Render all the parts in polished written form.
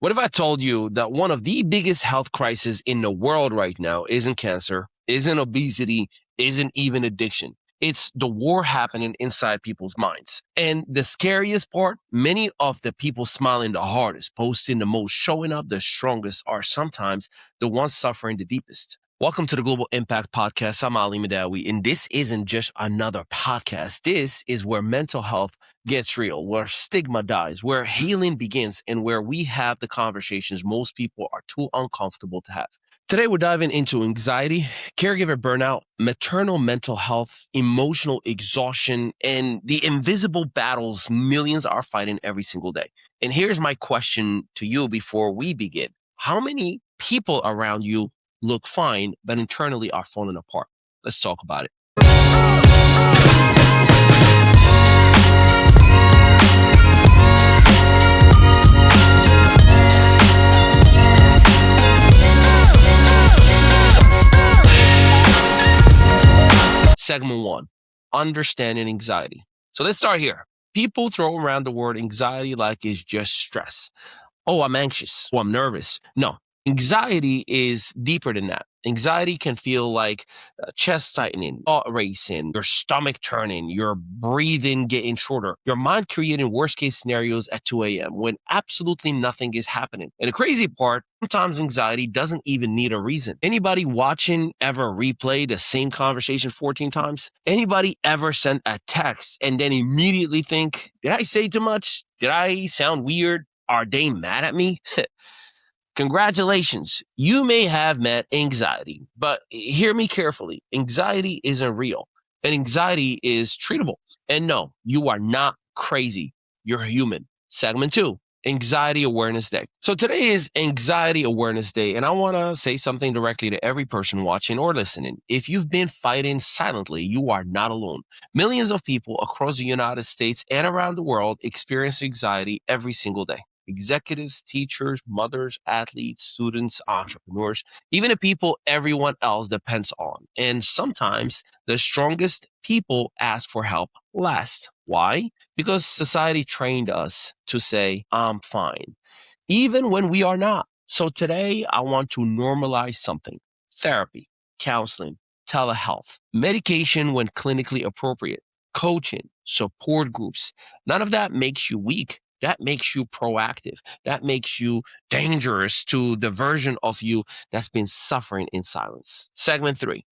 What if I told you that one of the biggest health crises in the world right now isn't cancer, isn't obesity, isn't even addiction? It's the war happening inside people's minds. And the scariest part, many of the people smiling the hardest, posting the most, showing up the strongest are sometimes the ones suffering the deepest. Welcome to the Global Impact Podcast. I'm Ali Mehdaoui, and this isn't just another podcast. This is where mental health gets real, where stigma dies, where healing begins, and where we have the conversations most people are too uncomfortable to have. Today, we're diving into anxiety, caregiver burnout, maternal mental health, emotional exhaustion, and the invisible battles millions are fighting every single day. And here's my question to you before we begin. How many people around you look fine, but internally are falling apart? Let's talk about it. Segment 1, understanding anxiety. So let's start here. People throw around the word anxiety like it's just stress. Oh, I'm anxious. Oh, I'm nervous. No, anxiety is deeper than that. Anxiety can feel like chest tightening, thought racing, your stomach turning, your breathing getting shorter, your mind creating worst case scenarios at 2 a.m. when absolutely nothing is happening. And the crazy part, sometimes anxiety doesn't even need a reason. Anybody watching ever replay the same conversation 14 times? Anybody ever send a text and then immediately think, did I say too much? Did I sound weird? Are they mad at me? Congratulations, you may have met anxiety, but hear me carefully. Anxiety isn't real, and anxiety is treatable. And no, you are not crazy. You're human. Segment 2, Anxiety Awareness Day. So today is Anxiety Awareness Day, and I want to say something directly to every person watching or listening. If you've been fighting silently, you are not alone. Millions of people across the United States and around the world experience anxiety every single day. Executives, teachers, mothers, athletes, students, entrepreneurs, even the people everyone else depends on. And sometimes the strongest people ask for help last. Why? Because society trained us to say, I'm fine, even when we are not. So today, I want to normalize something: therapy, counseling, telehealth, medication when clinically appropriate, coaching, support groups. None of that makes you weak. That makes you proactive. That makes you dangerous to the version of you that's been suffering in silence. Segment 3,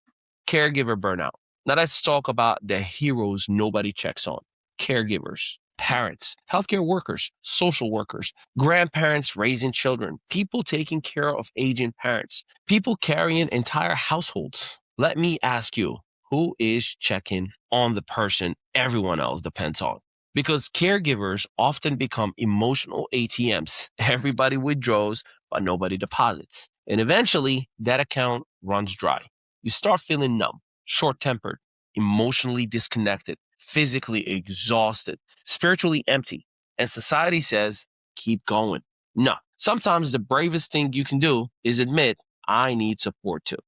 Caregiver Burnout. Now let's talk about the heroes nobody checks on: caregivers, parents, healthcare workers, social workers, grandparents raising children, people taking care of aging parents, people carrying entire households. Let me ask you, who is checking on the person everyone else depends on? Because caregivers often become emotional ATMs. Everybody withdraws, but nobody deposits. And eventually, that account runs dry. You start feeling numb, short-tempered, emotionally disconnected, physically exhausted, spiritually empty. And society says, keep going. No, sometimes the bravest thing you can do is admit, I need support too.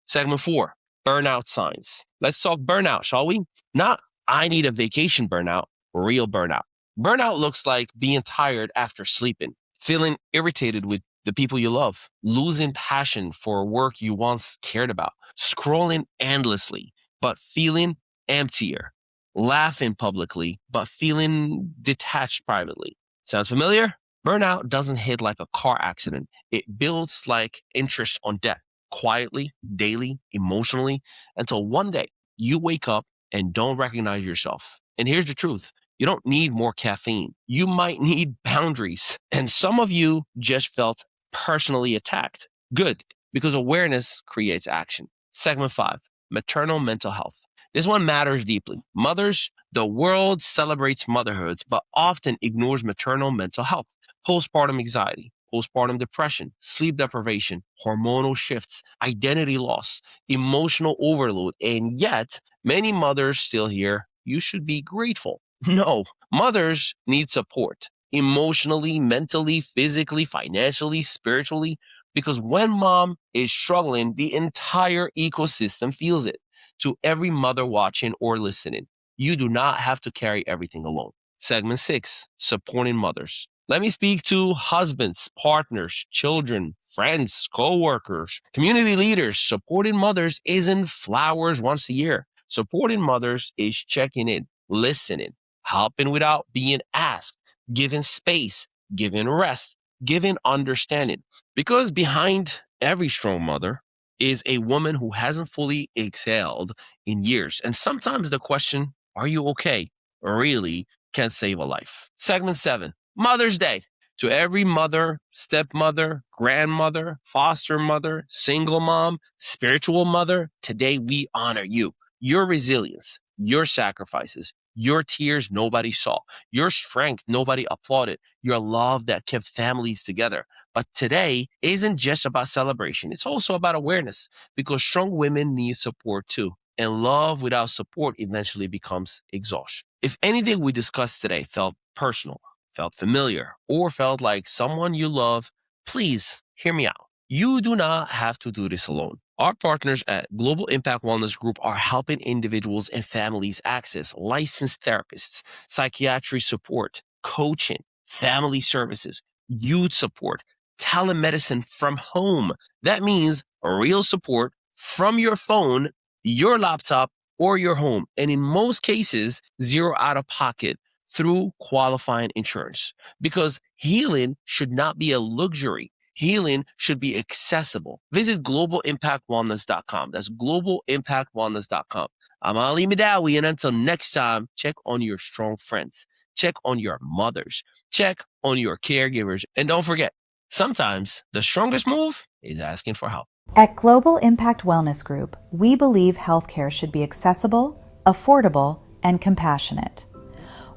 Segment 4, burnout signs. Let's talk burnout, shall we? Not I need a vacation burnout, real burnout. Burnout looks like being tired after sleeping, feeling irritated with the people you love, losing passion for work you once cared about, scrolling endlessly, but feeling emptier, laughing publicly, but feeling detached privately. Sounds familiar? Burnout doesn't hit like a car accident. It builds like interest on debt, quietly, daily, emotionally, until one day you wake up and don't recognize yourself. And here's the truth: you don't need more caffeine. You might need boundaries. And some of you just felt personally attacked. Good, because awareness creates action. Segment 5, maternal mental health. This one matters deeply. Mothers, the world celebrates motherhoods, but often ignores maternal mental health. Postpartum anxiety, postpartum depression, sleep deprivation, hormonal shifts, identity loss, emotional overload. And yet, many mothers still hear, you should be grateful. No, mothers need support emotionally, mentally, physically, financially, spiritually, because when mom is struggling, the entire ecosystem feels it. To every mother watching or listening, you do not have to carry everything alone. Segment 6, supporting mothers. Let me speak to husbands, partners, children, friends, co-workers, community leaders. Supporting mothers isn't flowers once a year. Supporting mothers is checking in, listening, helping without being asked, giving space, giving rest, giving understanding. Because behind every strong mother is a woman who hasn't fully exhaled in years. And sometimes the question, are you okay? Really can save a life. Segment 7, Mother's Day. To every mother, stepmother, grandmother, foster mother, single mom, spiritual mother, today we honor you. Your resilience, your sacrifices, your tears nobody saw, your strength nobody applauded, your love that kept families together. But today isn't just about celebration, it's also about awareness because strong women need support too. And love without support eventually becomes exhaustion. If anything we discussed today felt personal, felt familiar, or felt like someone you love, please hear me out. You do not have to do this alone. Our partners at Global Impact Wellness Group are helping individuals and families access licensed therapists, psychiatry support, coaching, family services, youth support, telemedicine from home. That means real support from your phone, your laptop, or your home. And in most cases, zero out of pocket through qualifying insurance. Because healing should not be a luxury. Healing should be accessible. Visit globalimpactwellness.com. That's globalimpactwellness.com. I'm Ali Mehdaoui, and until next time, check on your strong friends. Check on your mothers. Check on your caregivers. And don't forget, sometimes the strongest move is asking for help. At Global Impact Wellness Group, we believe healthcare should be accessible, affordable, and compassionate.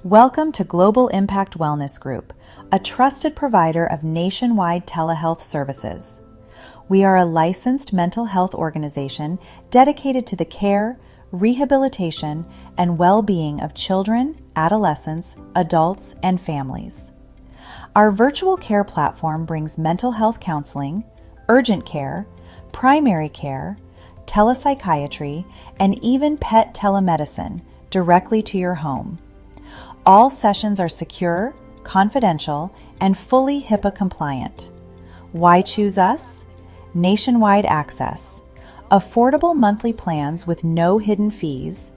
Welcome to Global Impact Wellness Group, a trusted provider of nationwide telehealth services. We are a licensed mental health organization dedicated to the care, rehabilitation, and well-being of children, adolescents, adults, and families. Our virtual care platform brings mental health counseling, urgent care, primary care, telepsychiatry, and even pet telemedicine directly to your home. All sessions are secure, confidential, and fully HIPAA compliant. Why choose us? Nationwide access, affordable monthly plans with no hidden fees,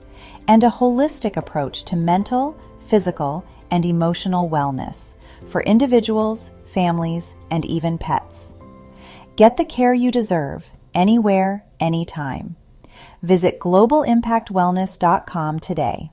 and a holistic approach to mental, physical, and emotional wellness for individuals, families, and even pets. Get the care you deserve, anywhere, anytime. Visit globalimpactwellness.com today.